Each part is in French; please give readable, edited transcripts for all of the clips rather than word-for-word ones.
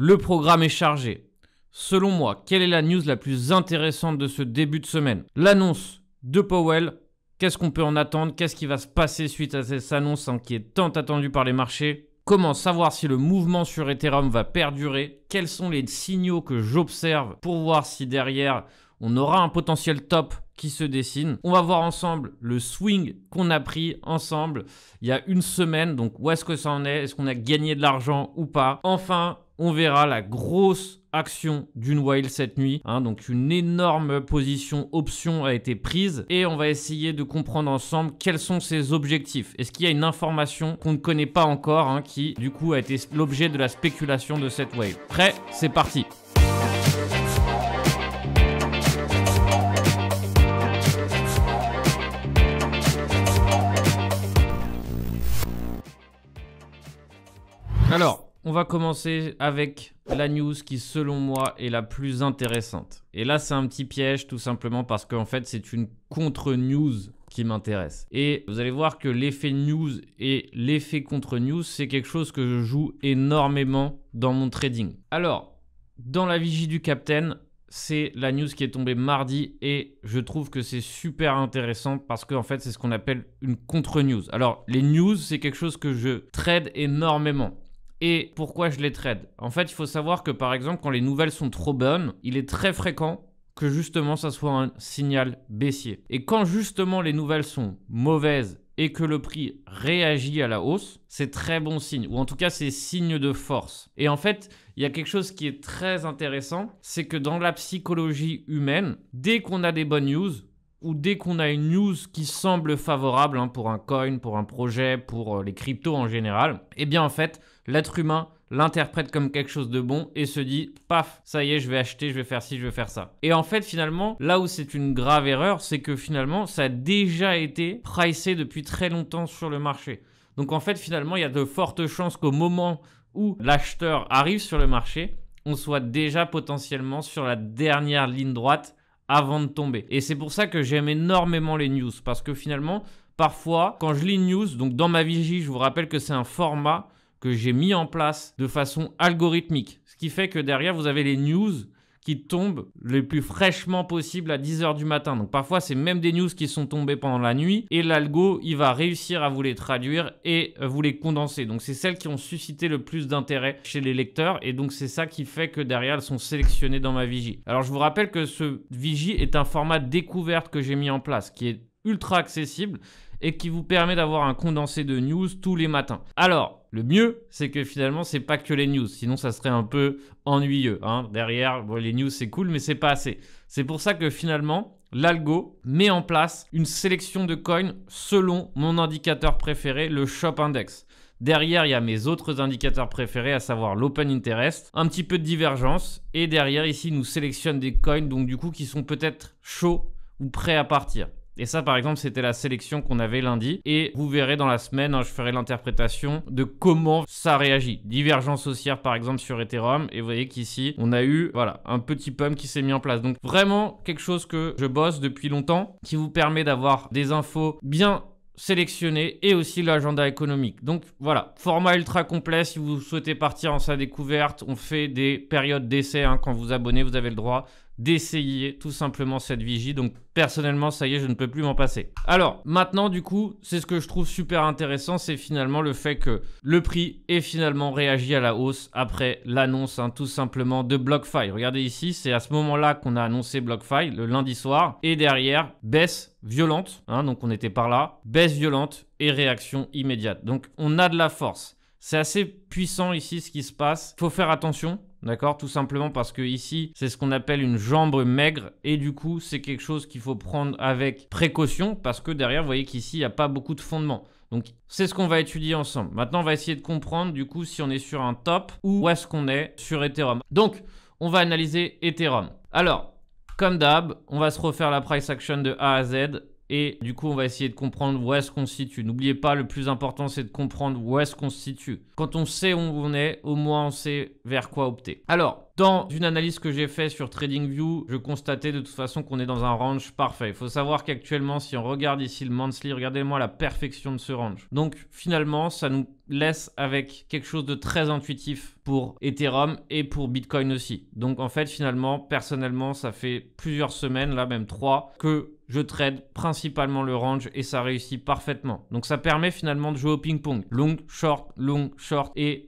Le programme est chargé. Selon moi, quelle est la news la plus intéressante de ce début de semaine? L'annonce de Powell. Qu'est-ce qu'on peut en attendre? Qu'est-ce qui va se passer suite à cette annonce qui est tant attendue par les marchés? Comment savoir si le mouvement sur Ethereum va perdurer? Quels sont les signaux que j'observe pour voir si derrière on aura un potentiel top qui se dessine? On va voir ensemble le swing qu'on a pris ensemble il y a une semaine. Donc où est-ce que ça en est? Est-ce qu'on a gagné de l'argent ou pas? Enfin, on verra la grosse action d'une whale cette nuit. Donc une énorme position option a été prise et on va essayer de comprendre ensemble quels sont ses objectifs. Est-ce qu'il y a une information qu'on ne connaît pas encore qui du coup a été l'objet de la spéculation de cette whale? Prêt? C'est parti. Alors, on va commencer avec la news qui, selon moi, est la plus intéressante. Et là, c'est un petit piège, tout simplement parce qu'en fait, c'est une contre-news qui m'intéresse. Et vous allez voir que l'effet news et l'effet contre-news, c'est quelque chose que je joue énormément dans mon trading. Alors, dans la vigie du Captain, c'est la news qui est tombée mardi et je trouve que c'est super intéressant parce qu'en fait, c'est ce qu'on appelle une contre-news. Alors, les news, c'est quelque chose que je trade énormément. Et pourquoi je les trade? En fait, il faut savoir que par exemple, quand les nouvelles sont trop bonnes, il est très fréquent que justement, ça soit un signal baissier. Et quand justement les nouvelles sont mauvaises et que le prix réagit à la hausse, c'est très bon signe. Ou en tout cas, c'est signe de force. Et en fait, il y a quelque chose qui est très intéressant, c'est que dans la psychologie humaine, dès qu'on a des bonnes news, ou dès qu'on a une news qui semble favorable pour un coin, pour un projet, pour les cryptos en général, eh bien en fait, l'être humain l'interprète comme quelque chose de bon et se dit « paf, ça y est, je vais acheter, je vais faire ci, je vais faire ça ». Et en fait, finalement, là où c'est une grave erreur, c'est que finalement, ça a déjà été pricé depuis très longtemps sur le marché. Donc en fait, finalement, il y a de fortes chances qu'au moment où l'acheteur arrive sur le marché, on soit déjà potentiellement sur la dernière ligne droite avant de tomber. Et c'est pour ça que j'aime énormément les news, parce que finalement, parfois, quand je lis une news, donc dans ma vigie, je vous rappelle que c'est un format que j'ai mis en place de façon algorithmique. Ce qui fait que derrière, vous avez les news qui tombent le plus fraîchement possible à 10 h du matin. Donc parfois, c'est même des news qui sont tombées pendant la nuit et l'algo, il va réussir à vous les traduire et vous les condenser. Donc c'est celles qui ont suscité le plus d'intérêt chez les lecteurs et donc c'est ça qui fait que derrière, elles sont sélectionnées dans ma vigie. Alors je vous rappelle que ce vigie est un format découverte que j'ai mis en place qui est ultra accessible et qui vous permet d'avoir un condensé de news tous les matins. Alors, le mieux, c'est que finalement, c'est pas que les news. Sinon, ça serait un peu ennuyeux. Derrière, bon, les news, c'est cool, mais c'est pas assez. C'est pour ça que finalement, l'algo met en place une sélection de coins selon mon indicateur préféré, le Shop Index. Derrière, il y a mes autres indicateurs préférés, à savoir l'Open Interest, un petit peu de divergence. Et derrière, ici, il nous sélectionne des coins, donc du coup, qui sont peut-être chauds ou prêts à partir. Et ça, par exemple, c'était la sélection qu'on avait lundi. Et vous verrez dans la semaine, je ferai l'interprétation de comment ça réagit. Divergence haussière, par exemple, sur Ethereum. Et vous voyez qu'ici, on a eu un petit pump qui s'est mis en place. Donc, vraiment, quelque chose que je bosse depuis longtemps, qui vous permet d'avoir des infos bien sélectionnées et aussi l'agenda économique. Donc, voilà, format ultra complet. Si vous souhaitez partir en sa découverte, on fait des périodes d'essai. Quand vous abonnez, vous avez le droit d'essayer tout simplement cette vigie. Donc personnellement, ça y est, je ne peux plus m'en passer. Alors maintenant, du coup, c'est ce que je trouve super intéressant, c'est finalement le fait que le prix ait finalement réagi à la hausse après l'annonce tout simplement de BlockFi. Regardez ici, c'est à ce moment-là qu'on a annoncé BlockFi, le lundi soir. Et derrière, baisse violente, donc on était par là, baisse violente et réaction immédiate. Donc on a de la force. C'est assez puissant ici ce qui se passe. Il faut faire attention. D'accord, tout simplement parce que ici, c'est ce qu'on appelle une jambe maigre et du coup, c'est quelque chose qu'il faut prendre avec précaution parce que derrière, vous voyez qu'ici, il n'y a pas beaucoup de fondement. Donc, c'est ce qu'on va étudier ensemble. Maintenant, on va essayer de comprendre du coup si on est sur un top ou où est-ce qu'on est sur Ethereum. Donc, on va analyser Ethereum. Alors, comme d'hab, on va se refaire la price action de A à Z. Et du coup, on va essayer de comprendre où est-ce qu'on se situe. N'oubliez pas, le plus important, c'est de comprendre où est-ce qu'on se situe. Quand on sait où on est, au moins on sait vers quoi opter. Alors, dans une analyse que j'ai fait sur TradingView, je constatais de toute façon qu'on est dans un range parfait. Il faut savoir qu'actuellement, si on regarde ici le monthly, regardez-moi la perfection de ce range. Donc finalement, ça nous laisse avec quelque chose de très intuitif pour Ethereum et pour Bitcoin aussi. Donc en fait, finalement, personnellement, ça fait plusieurs semaines, là même 3, que je trade principalement le range et ça réussit parfaitement. Donc ça permet finalement de jouer au ping-pong. Long, short et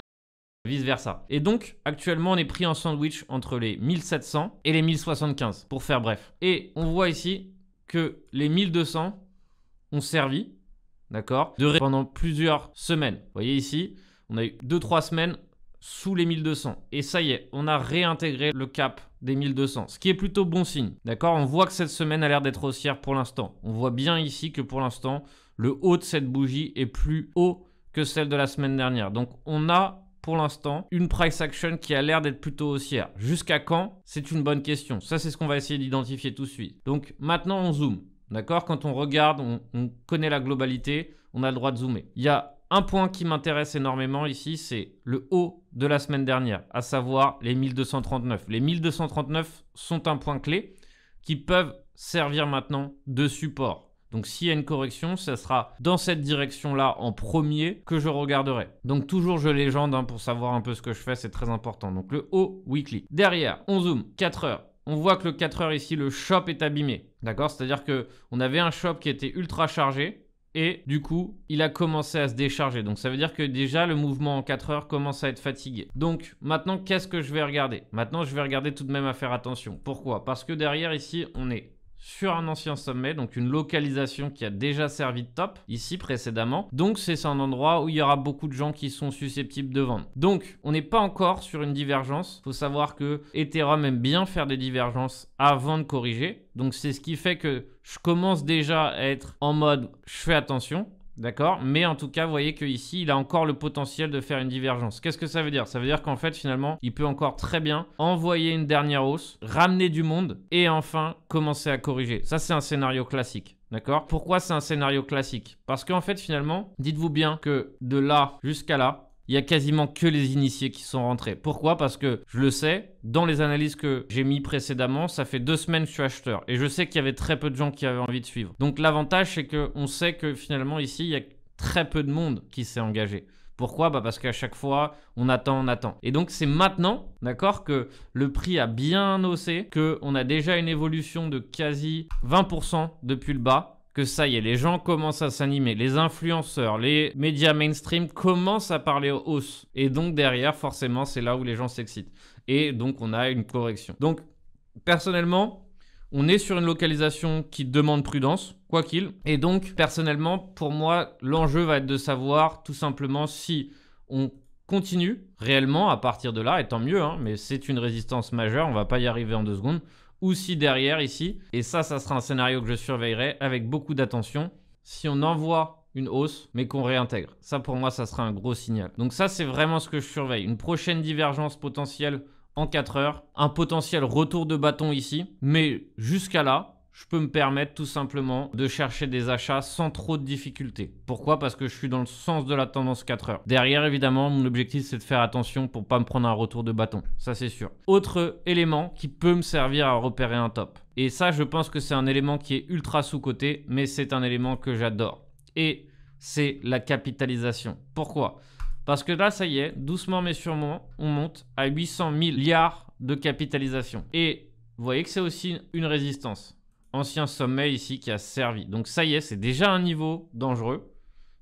vice versa. Et donc actuellement on est pris en sandwich entre les 1700 et les 1075 pour faire bref. Et on voit ici que les 1200 ont servi, d'accord, pendant plusieurs semaines. Vous voyez ici, on a eu 2-3 semaines sous les 1200. Et ça y est, on a réintégré le cap des 1200, ce qui est plutôt bon signe. D'accord, on voit que cette semaine a l'air d'être haussière pour l'instant. On voit bien ici que pour l'instant, le haut de cette bougie est plus haut que celle de la semaine dernière. Donc on a pour l'instant une price action qui a l'air d'être plutôt haussière. Jusqu'à quand? C'est une bonne question. Ça, c'est ce qu'on va essayer d'identifier tout de suite. Donc maintenant, on zoome. D'accord? Quand on regarde, on connaît la globalité, on a le droit de zoomer. Il y a un point qui m'intéresse énormément ici, c'est le haut de la semaine dernière, à savoir les 1239. Les 1239 sont un point clé qui peuvent servir maintenant de support. Donc s'il y a une correction, ça sera dans cette direction-là en premier que je regarderai. Donc toujours je légende pour savoir un peu ce que je fais, c'est très important. Donc le haut weekly. Derrière, on zoome, 4 heures. On voit que le 4 heures ici, le shop est abîmé. D'accord? C'est-à-dire qu'on avait un shop qui était ultra chargé. Et du coup, il a commencé à se décharger. Donc ça veut dire que déjà, le mouvement en 4 heures commence à être fatigué. Donc maintenant, qu'est-ce que je vais regarder? Maintenant, je vais regarder tout de même à faire attention. Pourquoi? Parce que derrière, ici, on est sur un ancien sommet, donc une localisation qui a déjà servi de top ici précédemment. Donc c'est un endroit où il y aura beaucoup de gens qui sont susceptibles de vendre. Donc on n'est pas encore sur une divergence. Il faut savoir que Ethereum aime bien faire des divergences avant de corriger. Donc c'est ce qui fait que je commence déjà à être en mode je fais attention. D'accord? Mais en tout cas, vous voyez qu'ici, il a encore le potentiel de faire une divergence. Qu'est-ce que ça veut dire? Ça veut dire qu'en fait, finalement, il peut encore très bien envoyer une dernière hausse, ramener du monde et enfin commencer à corriger. Ça, c'est un scénario classique. D'accord? Pourquoi c'est un scénario classique? Parce qu'en fait, finalement, dites-vous bien que de là jusqu'à là, il y a quasiment que les initiés qui sont rentrés. Pourquoi? Parce que je le sais, dans les analyses que j'ai mis précédemment, ça fait 2 semaines que je suis acheteur. Et je sais qu'il y avait très peu de gens qui avaient envie de suivre. Donc l'avantage, c'est qu'on sait que finalement ici, il y a très peu de monde qui s'est engagé. Pourquoi? Bah parce qu'à chaque fois, on attend. Et donc c'est maintenant, d'accord, que le prix a bien haussé, qu'on a déjà une évolution de quasi 20% depuis le bas. Que ça y est, les gens commencent à s'animer, les influenceurs, les médias mainstream commencent à parler aux hausses. Et donc derrière, forcément, c'est là où les gens s'excitent. Et donc on a une correction. Donc personnellement, on est sur une localisation qui demande prudence, quoi qu'il. Et donc personnellement, pour moi, l'enjeu va être de savoir tout simplement si on continue réellement à partir de là, et tant mieux, hein, mais c'est une résistance majeure, on ne va pas y arriver en 2 secondes. Ou si derrière ici, et ça sera un scénario que je surveillerai avec beaucoup d'attention, si on envoie une hausse mais qu'on réintègre. Ça pour moi, ça sera un gros signal. Donc ça, c'est vraiment ce que je surveille. Une prochaine divergence potentielle en 4 heures, un potentiel retour de bâton ici, mais jusqu'à là, je peux me permettre tout simplement de chercher des achats sans trop de difficultés. Pourquoi? Parce que je suis dans le sens de la tendance 4 heures. Derrière, évidemment, mon objectif, c'est de faire attention pour ne pas me prendre un retour de bâton. Ça, c'est sûr. Autre élément qui peut me servir à repérer un top. Et ça, je pense que c'est un élément qui est ultra sous-coté, mais c'est un élément que j'adore. Et c'est la capitalisation. Pourquoi? Parce que là, ça y est, doucement mais sûrement, on monte à 800 milliards de capitalisation. Et vous voyez que c'est aussi une résistance. Ancien sommet ici qui a servi. Donc ça y est, c'est déjà un niveau dangereux.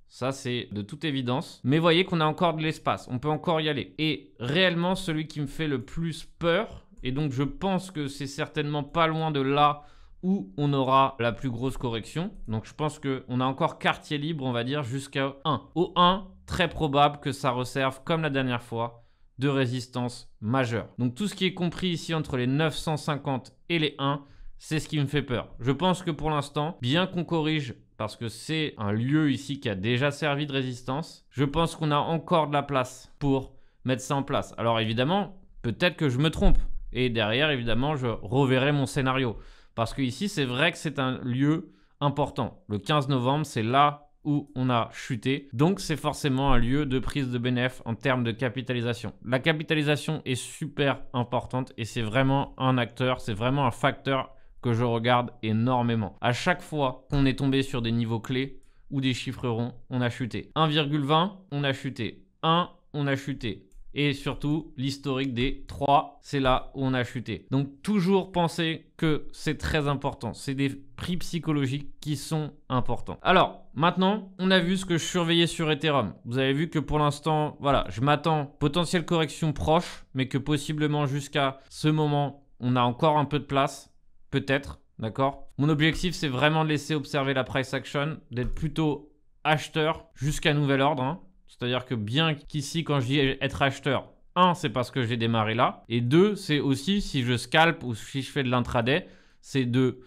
Ça, c'est de toute évidence. Mais voyez qu'on a encore de l'espace. On peut encore y aller. Et réellement, celui qui me fait le plus peur, et donc je pense que c'est certainement pas loin de là où on aura la plus grosse correction. Donc je pense qu'on a encore quartier libre, on va dire, jusqu'à 1. Au 1, très probable que ça resserve, comme la dernière fois, de résistance majeure. Donc tout ce qui est compris ici entre les 950 et les 1, c'est ce qui me fait peur. Je pense que pour l'instant, bien qu'on corrige, parce que c'est un lieu ici qui a déjà servi de résistance, je pense qu'on a encore de la place pour mettre ça en place. Alors évidemment, peut-être que je me trompe. Et derrière, évidemment, je reverrai mon scénario. Parce que ici, c'est vrai que c'est un lieu important. Le 15 novembre, c'est là où on a chuté. Donc, c'est forcément un lieu de prise de bénéfice en termes de capitalisation. La capitalisation est super importante et c'est vraiment un acteur, c'est vraiment un facteur que je regarde énormément. À chaque fois qu'on est tombé sur des niveaux clés ou des chiffres ronds, on a chuté. 1,20, on a chuté. 1, on a chuté. Et surtout, l'historique des 3, c'est là où on a chuté. Donc, toujours penser que c'est très important. C'est des prix psychologiques qui sont importants. Alors, maintenant, on a vu ce que je surveillais sur Ethereum. Vous avez vu que pour l'instant, voilà, je m'attends potentielle correction proche, mais que possiblement jusqu'à ce moment, on a encore un peu de place, peut-être, d'accord? Mon objectif, c'est vraiment de laisser observer la price action, d'être plutôt acheteur jusqu'à nouvel ordre, hein. C'est-à-dire que bien qu'ici, quand je dis être acheteur, 1, c'est parce que j'ai démarré là. Et 2, c'est aussi si je scalpe ou si je fais de l'intraday, c'est de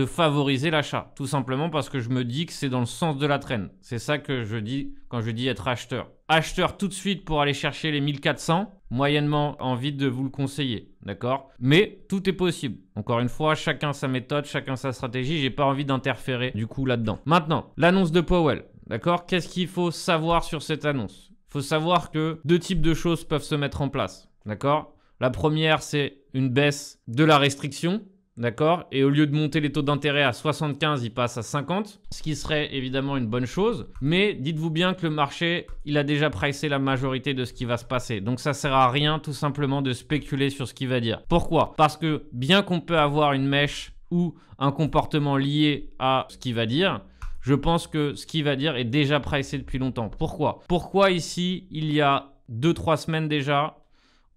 favoriser l'achat. Tout simplement parce que je me dis que c'est dans le sens de la trend. C'est ça que je dis quand je dis être acheteur. Acheteur tout de suite pour aller chercher les 1400, moyennement envie de vous le conseiller. D'accord? Mais tout est possible. Encore une fois, chacun sa méthode, chacun sa stratégie. J'ai pas envie d'interférer du coup là-dedans. Maintenant, l'annonce de Powell. D'accord? Qu'est-ce qu'il faut savoir sur cette annonce? Il faut savoir que 2 types de choses peuvent se mettre en place. D'accord? La première, c'est une baisse de la restriction. D'accord? Et au lieu de monter les taux d'intérêt à 75, il passe à 50. Ce qui serait évidemment une bonne chose. Mais dites-vous bien que le marché, il a déjà pricé la majorité de ce qui va se passer. Donc ça sert à rien tout simplement de spéculer sur ce qu'il va dire. Pourquoi? Parce que bien qu'on peut avoir une mèche ou un comportement lié à ce qu'il va dire, je pense que ce qu'il va dire est déjà pricé depuis longtemps. Pourquoi? Pourquoi ici, il y a 2-3 semaines déjà,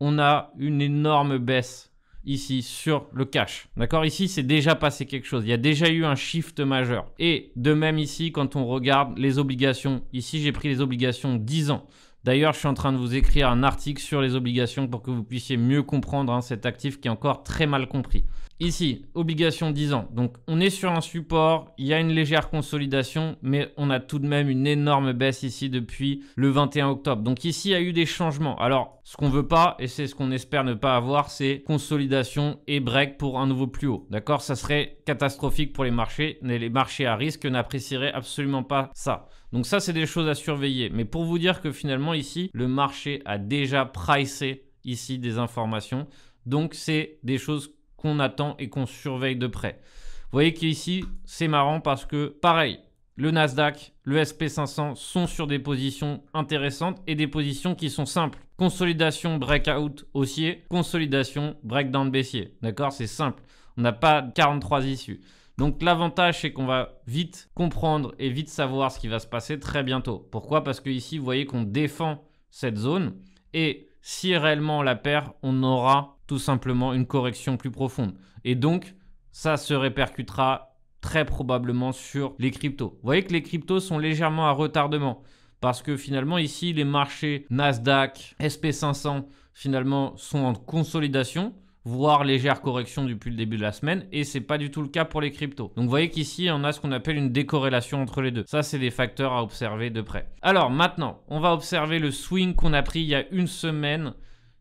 on a une énorme baisse ici sur le cash. D'accord? Ici, c'est déjà passé quelque chose. Il y a déjà eu un shift majeur. Et de même ici, quand on regarde les obligations, ici, j'ai pris les obligations 10 ans. D'ailleurs, je suis en train de vous écrire un article sur les obligations pour que vous puissiez mieux comprendre cet actif qui est encore très mal compris. Ici, obligation 10 ans. Donc, on est sur un support, il y a une légère consolidation, mais on a tout de même une énorme baisse ici depuis le 21 octobre. Donc ici, il y a eu des changements. Alors, ce qu'on ne veut pas, et c'est ce qu'on espère ne pas avoir, c'est consolidation et break pour un nouveau plus haut. D'accord? Ça serait catastrophique pour les marchés. Mais les marchés à risque n'apprécieraient absolument pas ça. Donc ça, c'est des choses à surveiller. Mais pour vous dire que finalement, ici, le marché a déjà pricé ici des informations. Donc, c'est des choses qu'on attend et qu'on surveille de près. Vous voyez qu'ici, c'est marrant parce que, pareil, le Nasdaq, le SP500 sont sur des positions intéressantes et des positions qui sont simples. Consolidation, breakout haussier, consolidation, breakdown baissier. D'accord? C'est simple. On n'a pas 43 issues. Donc l'avantage, c'est qu'on va vite comprendre et vite savoir ce qui va se passer très bientôt. Pourquoi? Parce que ici, vous voyez qu'on défend cette zone et si réellement on la perd, on aura tout simplement une correction plus profonde. Et donc, ça se répercutera très probablement sur les cryptos. Vous voyez que les cryptos sont légèrement à retardement parce que finalement ici, les marchés Nasdaq, SP500 finalement sont en consolidation, voire légère correction depuis le début de la semaine, et c'est pas du tout le cas pour les cryptos. Donc vous voyez qu'ici, on a ce qu'on appelle une décorrélation entre les deux. Ça, c'est des facteurs à observer de près. Alors maintenant, on va observer le swing qu'on a pris il y a une semaine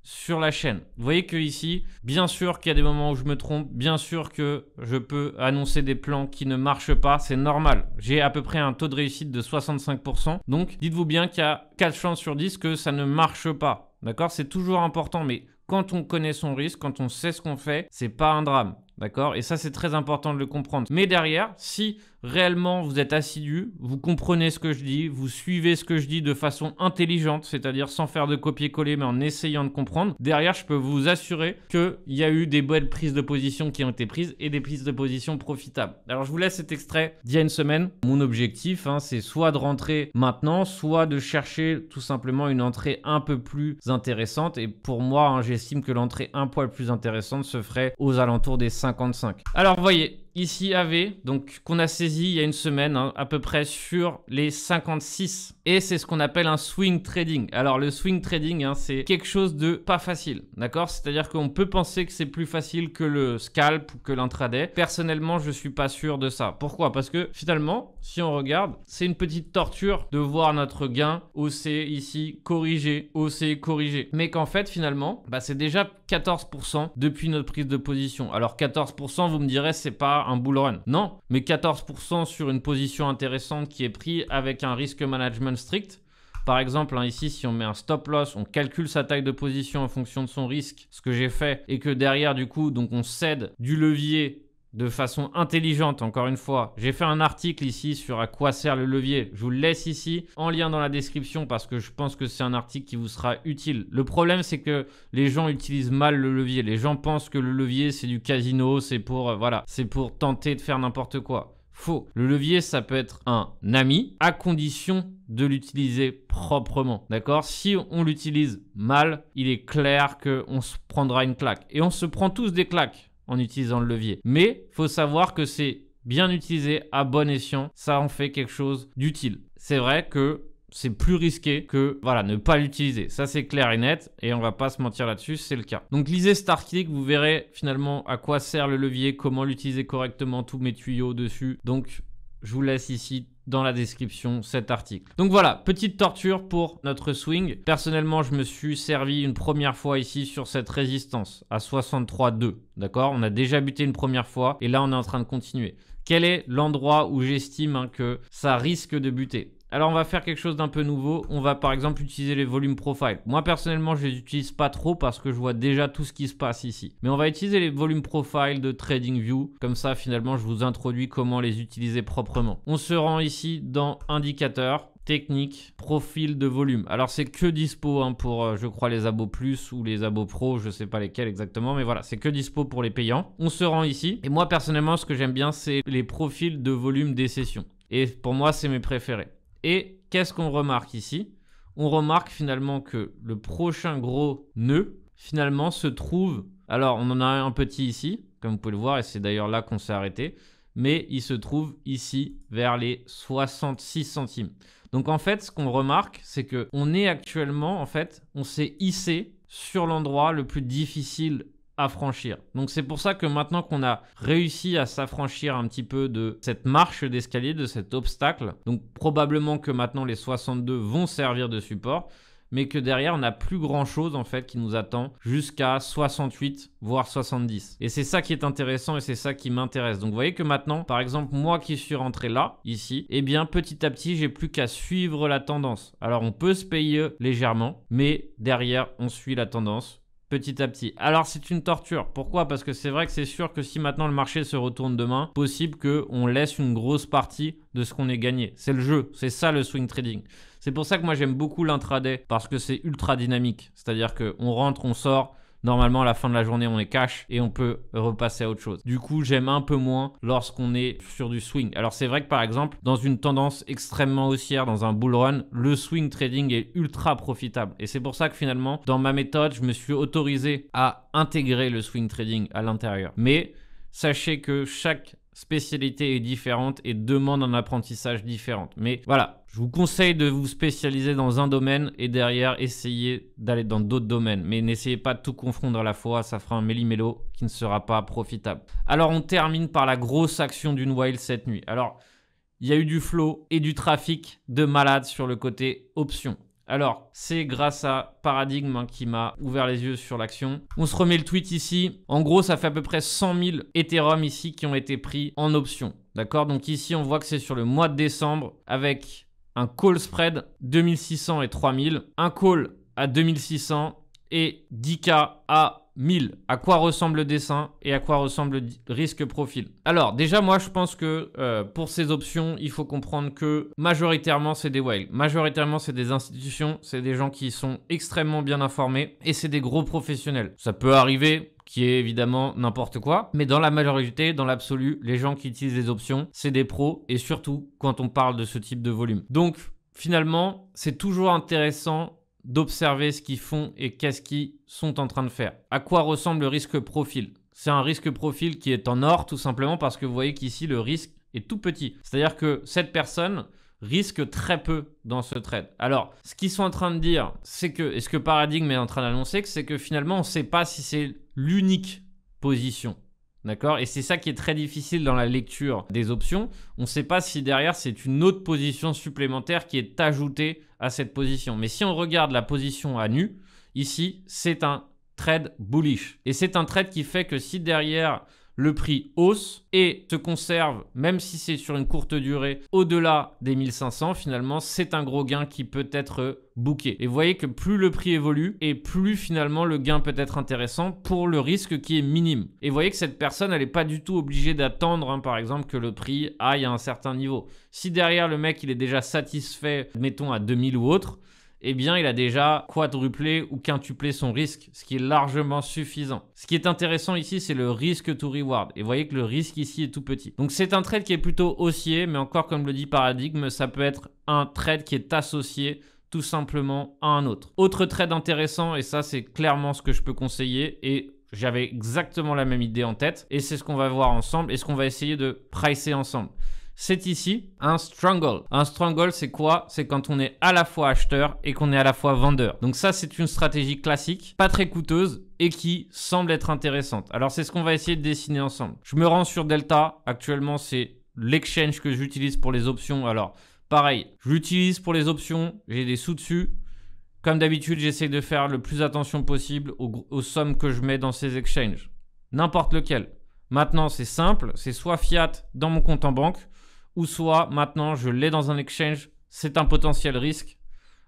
sur la chaîne. Vous voyez que ici, bien sûr qu'il y a des moments où je me trompe, bien sûr que je peux annoncer des plans qui ne marchent pas, c'est normal. J'ai à peu près un taux de réussite de 65%, donc dites-vous bien qu'il y a 4 chances sur 10 que ça ne marche pas. D'accord? C'est toujours important, mais quand on connaît son risque, quand on sait ce qu'on fait, c'est pas un drame. D'accord? Et ça, c'est très important de le comprendre. Mais derrière, si réellement vous êtes assidu, vous comprenez ce que je dis, vous suivez ce que je dis de façon intelligente, c'est-à-dire sans faire de copier-coller, mais en essayant de comprendre, derrière, je peux vous assurer qu'il y a eu des bonnes prises de position qui ont été prises et des prises de position profitables. Alors, je vous laisse cet extrait d'il y a une semaine. Mon objectif, c'est soit de rentrer maintenant, soit de chercher tout simplement une entrée un peu plus intéressante. Et pour moi, j'estime que l'entrée un poil plus intéressante se ferait aux alentours des 55. Alors, vous voyez, ici AV, donc qu'on a saisi il y a une semaine, à peu près sur les 56. Et c'est ce qu'on appelle un swing trading. Alors, le swing trading, c'est quelque chose de pas facile, d'accord? C'est-à-dire qu'on peut penser que c'est plus facile que le scalp ou que l'intraday. Personnellement, je suis pas sûr de ça. Pourquoi? Parce que finalement, si on regarde, c'est une petite torture de voir notre gain haussé ici, corrigé, haussé, corrigé. Mais qu'en fait, finalement, c'est déjà 14% depuis notre prise de position. Alors, 14%, vous me direz, c'est pas faire un bull run. Non, mais 14% sur une position intéressante qui est prise avec un risque management strict. Par exemple, ici, si on met un stop loss, on calcule sa taille de position en fonction de son risque, ce que j'ai fait, et que derrière, du coup, donc on cède du levier de façon intelligente, encore une fois. J'ai fait un article ici sur à quoi sert le levier. Je vous le laisse ici en lien dans la description parce que je pense que c'est un article qui vous sera utile. Le problème, c'est que les gens utilisent mal le levier. Les gens pensent que le levier, c'est du casino, c'est pour, voilà, c'est pour tenter de faire n'importe quoi. Faux. Le levier, ça peut être un ami à condition de l'utiliser proprement. D'accord? Si on l'utilise mal, il est clair qu'on se prendra une claque. Et on se prend tous des claques en utilisant le levier. Mais il faut savoir que c'est bien utilisé à bon escient. Ça en fait quelque chose d'utile. C'est vrai que c'est plus risqué que voilà, ne pas l'utiliser. Ça, c'est clair et net et on va pas se mentir là-dessus, c'est le cas. Donc, lisez cet article, vous verrez finalement à quoi sert le levier, comment l'utiliser correctement, tous mes tuyaux dessus. Donc, je vous laisse ici dans la description cet article. Donc voilà, petite torture pour notre swing. Personnellement, je me suis servi une première fois ici sur cette résistance à 63,2. D'accord? On a déjà buté une première fois et là, on est en train de continuer. Quel est l'endroit où j'estime que ça risque de buter? Alors, on va faire quelque chose d'un peu nouveau. On va par exemple utiliser les volumes profile. Moi, personnellement, je ne les utilise pas trop parce que je vois déjà tout ce qui se passe ici. Mais on va utiliser les volumes profile de TradingView. Comme ça, finalement, je vous introduis comment les utiliser proprement. On se rend ici dans indicateur, technique, profil de volume. Alors, c'est que dispo pour, je crois, les abos plus ou les abos pro. Je ne sais pas lesquels exactement. Mais voilà, c'est que dispo pour les payants. On se rend ici. Et moi, personnellement, ce que j'aime bien, c'est les profils de volume des sessions. Et pour moi, c'est mes préférés. Et qu'est-ce qu'on remarque ici? On remarque finalement que le prochain gros nœud, finalement, se trouve... Alors, on en a un petit ici, comme vous pouvez le voir, et c'est d'ailleurs là qu'on s'est arrêté. Mais il se trouve ici, vers les 66 centimes. Donc, en fait, ce qu'on remarque, c'est qu'on est actuellement, en fait, on s'est hissé sur l'endroit le plus difficile à franchir. Donc c'est pour ça que maintenant qu'on a réussi à s'affranchir un petit peu de cette marche d'escalier, de cet obstacle, donc probablement que maintenant les 62 vont servir de support, mais que derrière on n'a plus grand chose en fait qui nous attend jusqu'à 68 voire 70. Et c'est ça qui est intéressant et c'est ça qui m'intéresse. Donc vous voyez que maintenant, par exemple moi qui suis rentré là, ici, eh bien petit à petit j'ai plus qu'à suivre la tendance. Alors on peut se payer légèrement, mais derrière on suit la tendance petit à petit. Alors c'est une torture. Pourquoi? Parce que c'est vrai que c'est sûr que si maintenant le marché se retourne demain, possible qu'on laisse une grosse partie de ce qu'on ait gagné. C'est le jeu, c'est ça le swing trading. C'est pour ça que moi j'aime beaucoup l'intraday parce que c'est ultra dynamique. C'est-à-dire qu'on rentre, on sort. Normalement, à la fin de la journée, on est cash et on peut repasser à autre chose. Du coup, j'aime un peu moins lorsqu'on est sur du swing. Alors, c'est vrai que par exemple, dans une tendance extrêmement haussière, dans un bull run, le swing trading est ultra profitable. Et c'est pour ça que finalement, dans ma méthode, je me suis autorisé à intégrer le swing trading à l'intérieur. Mais sachez que chaque spécialité est différente et demande un apprentissage différent. Mais voilà, je vous conseille de vous spécialiser dans un domaine et derrière, essayer d'aller dans d'autres domaines. Mais n'essayez pas de tout confondre à la fois, ça fera un méli-mélo qui ne sera pas profitable. Alors, on termine par la grosse action d'une while cette nuit. Alors, il y a eu du flow et du trafic de malade sur le côté option. Alors, c'est grâce à Paradigme qui m'a ouvert les yeux sur l'action. On se remet le tweet ici. En gros, ça fait à peu près 100 000 Ethereum ici qui ont été pris en option. D'accord? Donc ici, on voit que c'est sur le mois de décembre avec un call spread 2600 et 3000. Un call à 2600 et 10K à 1000. À quoi ressemble le dessin et à quoi ressemble le risque profil? Alors déjà moi je pense que pour ces options il faut comprendre que majoritairement c'est des whales, majoritairement c'est des institutions, c'est des gens qui sont extrêmement bien informés et c'est des gros professionnels. Ça peut arriver qui est évidemment n'importe quoi, mais dans la majorité, dans l'absolu, les gens qui utilisent les options, c'est des pros et surtout quand on parle de ce type de volume. Donc finalement c'est toujours intéressant d'observer ce qu'ils font et qu'est-ce qu'ils sont en train de faire. À quoi ressemble le risque profil? C'est un risque profil qui est en or tout simplement parce que vous voyez qu'ici le risque est tout petit. C'est-à-dire que cette personne risque très peu dans ce trade. Alors, ce qu'ils sont en train de dire, c'est que, et ce que Paradigme est en train d'annoncer, c'est que finalement on ne sait pas si c'est l'unique position. D'accord? Et c'est ça qui est très difficile dans la lecture des options. On ne sait pas si derrière, c'est une autre position supplémentaire qui est ajoutée à cette position. Mais si on regarde la position à nu, ici, c'est un trade bullish. Et c'est un trade qui fait que si derrière, le prix hausse et se conserve, même si c'est sur une courte durée, au-delà des 1500, finalement, c'est un gros gain qui peut être booké. Et vous voyez que plus le prix évolue et plus finalement le gain peut être intéressant pour le risque qui est minime. Et vous voyez que cette personne, elle n'est pas du tout obligée d'attendre, hein, par exemple, que le prix aille à un certain niveau. Si derrière le mec, il est déjà satisfait, mettons à 2000 ou autre, eh bien, il a déjà quadruplé ou quintuplé son risque, ce qui est largement suffisant. Ce qui est intéressant ici, c'est le risque to reward. Et vous voyez que le risque ici est tout petit. Donc, c'est un trade qui est plutôt haussier, mais encore, comme le dit Paradigme, ça peut être un trade qui est associé tout simplement à un autre. Autre trade intéressant, et ça, c'est clairement ce que je peux conseiller, et j'avais exactement la même idée en tête, et c'est ce qu'on va voir ensemble, et ce qu'on va essayer de pricer ensemble. C'est ici un strangle. Un strangle, c'est quoi? C'est quand on est à la fois acheteur et qu'on est à la fois vendeur. Donc ça, c'est une stratégie classique, pas très coûteuse et qui semble être intéressante. Alors, c'est ce qu'on va essayer de dessiner ensemble. Je me rends sur Delta. Actuellement, c'est l'exchange que j'utilise pour les options. Alors, pareil, je l'utilise pour les options. J'ai des sous dessus. Comme d'habitude, j'essaie de faire le plus attention possible aux sommes que je mets dans ces exchanges. N'importe lequel. Maintenant, c'est simple. C'est soit fiat dans mon compte en banque, ou soit maintenant je l'ai dans un exchange, c'est un potentiel risque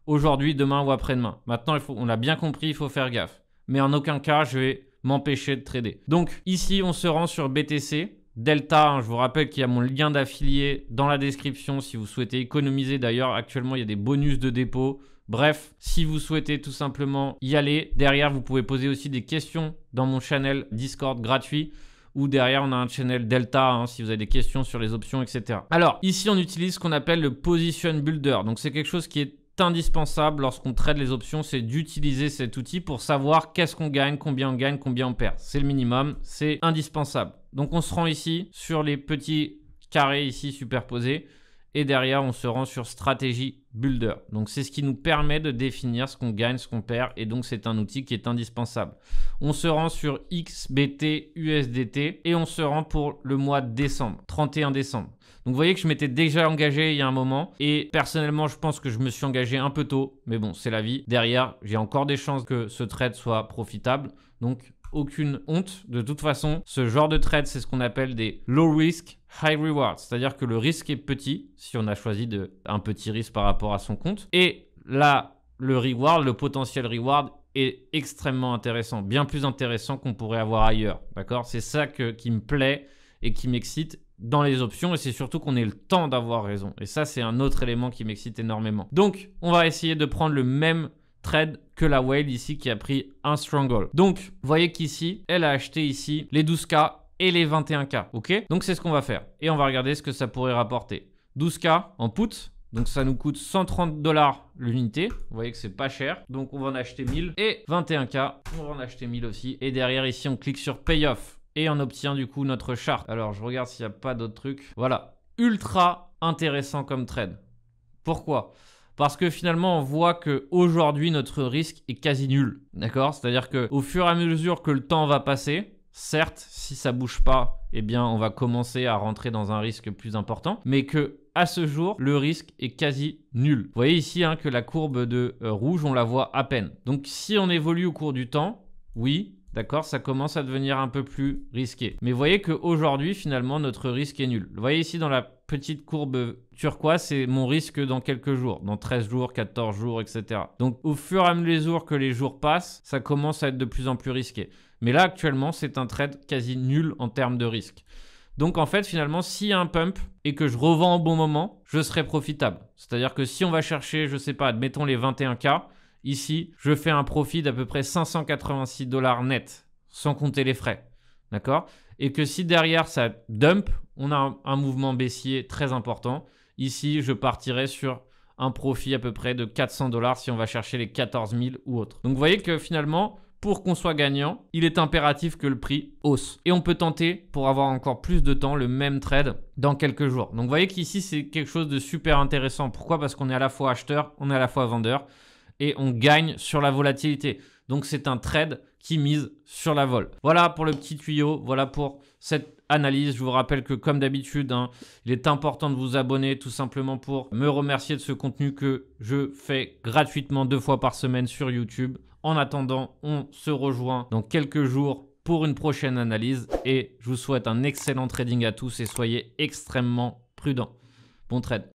aujourd'hui, demain ou après-demain. Maintenant, on l'a bien compris, il faut faire gaffe. Mais en aucun cas, je vais m'empêcher de trader. Donc ici, on se rend sur BTC. Delta, hein, je vous rappelle qu'il y a mon lien d'affilié dans la description si vous souhaitez économiser. D'ailleurs, actuellement, il y a des bonus de dépôt. Bref, si vous souhaitez tout simplement y aller, derrière, vous pouvez poser aussi des questions dans mon channel Discord gratuit. Ou derrière, on a un channel Delta, hein, si vous avez des questions sur les options, etc. Alors, ici, on utilise ce qu'on appelle le Position Builder. Donc, c'est quelque chose qui est indispensable lorsqu'on trade les options, c'est d'utiliser cet outil pour savoir qu'est-ce qu'on gagne, combien on perd. C'est le minimum, c'est indispensable. Donc, on se rend ici sur les petits carrés ici superposés. Et derrière, on se rend sur Stratégie Builder. Donc, c'est ce qui nous permet de définir ce qu'on gagne, ce qu'on perd. Et donc, c'est un outil qui est indispensable. On se rend sur XBT USDT et on se rend pour le mois de décembre, 31 décembre. Donc, vous voyez que je m'étais déjà engagé il y a un moment. Et personnellement, je pense que je me suis engagé un peu tôt. Mais bon, c'est la vie. Derrière, j'ai encore des chances que ce trade soit profitable. Donc, aucune honte. De toute façon, ce genre de trade, c'est ce qu'on appelle des low risk, high reward. C'est-à-dire que le risque est petit si on a choisi un petit risque par rapport à son compte. Et là, le reward, le potentiel reward est extrêmement intéressant. Bien plus intéressant qu'on pourrait avoir ailleurs. D'accord? C'est ça qui me plaît et qui m'excite dans les options. Et c'est surtout qu'on ait le temps d'avoir raison. Et ça, c'est un autre élément qui m'excite énormément. Donc, on va essayer de prendre le même trade que la whale ici qui a pris un strangle. Donc, vous voyez qu'ici, elle a acheté ici les 12K et les 21K. Ok? Donc, c'est ce qu'on va faire. Et on va regarder ce que ça pourrait rapporter. 12K en put. Donc, ça nous coûte 130 $ l'unité. Vous voyez que c'est pas cher. Donc, on va en acheter 1000. Et 21K, on va en acheter 1000 aussi. Et derrière, ici, on clique sur Payoff. Et on obtient du coup notre chart. Alors, je regarde s'il n'y a pas d'autres trucs. Voilà. Ultra intéressant comme trade. Pourquoi? Parce que finalement, on voit qu'aujourd'hui, notre risque est quasi nul. D'accord? C'est-à-dire qu'au fur et à mesure que le temps va passer, certes, si ça ne bouge pas, eh bien, on va commencer à rentrer dans un risque plus important. Mais qu'à ce jour, le risque est quasi nul. Vous voyez ici hein, que la courbe de rouge, on la voit à peine. Donc, si on évolue au cours du temps, oui, d'accord, ça commence à devenir un peu plus risqué. Mais vous voyez qu'aujourd'hui, finalement, notre risque est nul. Vous voyez ici dans la petite courbe turquoise, c'est mon risque dans quelques jours, dans 13 jours, 14 jours, etc. Donc, au fur et à mesure que les jours passent, ça commence à être de plus en plus risqué. Mais là, actuellement, c'est un trade quasi nul en termes de risque. Donc, en fait, finalement, s'il y a un pump et que je revends au bon moment, je serai profitable. C'est-à-dire que si on va chercher, je ne sais pas, admettons les 21K, ici, je fais un profit d'à peu près 586 $ net, sans compter les frais. D'accord? Et que si derrière ça dump, on a un mouvement baissier très important. Ici, je partirai sur un profit à peu près de 400 $ si on va chercher les 14 000 ou autre. Donc, vous voyez que finalement, pour qu'on soit gagnant, il est impératif que le prix hausse. Et on peut tenter, pour avoir encore plus de temps, le même trade dans quelques jours. Donc, vous voyez qu'ici, c'est quelque chose de super intéressant. Pourquoi? Parce qu'on est à la fois acheteur, on est à la fois vendeur. Et on gagne sur la volatilité. Donc, c'est un trade qui mise sur la vol. Voilà pour le petit tuyau. Voilà pour cette analyse. Je vous rappelle que, comme d'habitude, hein, il est important de vous abonner tout simplement pour me remercier de ce contenu que je fais gratuitement 2 fois par semaine sur YouTube. En attendant, on se rejoint dans quelques jours pour une prochaine analyse. Et je vous souhaite un excellent trading à tous et soyez extrêmement prudents. Bon trade.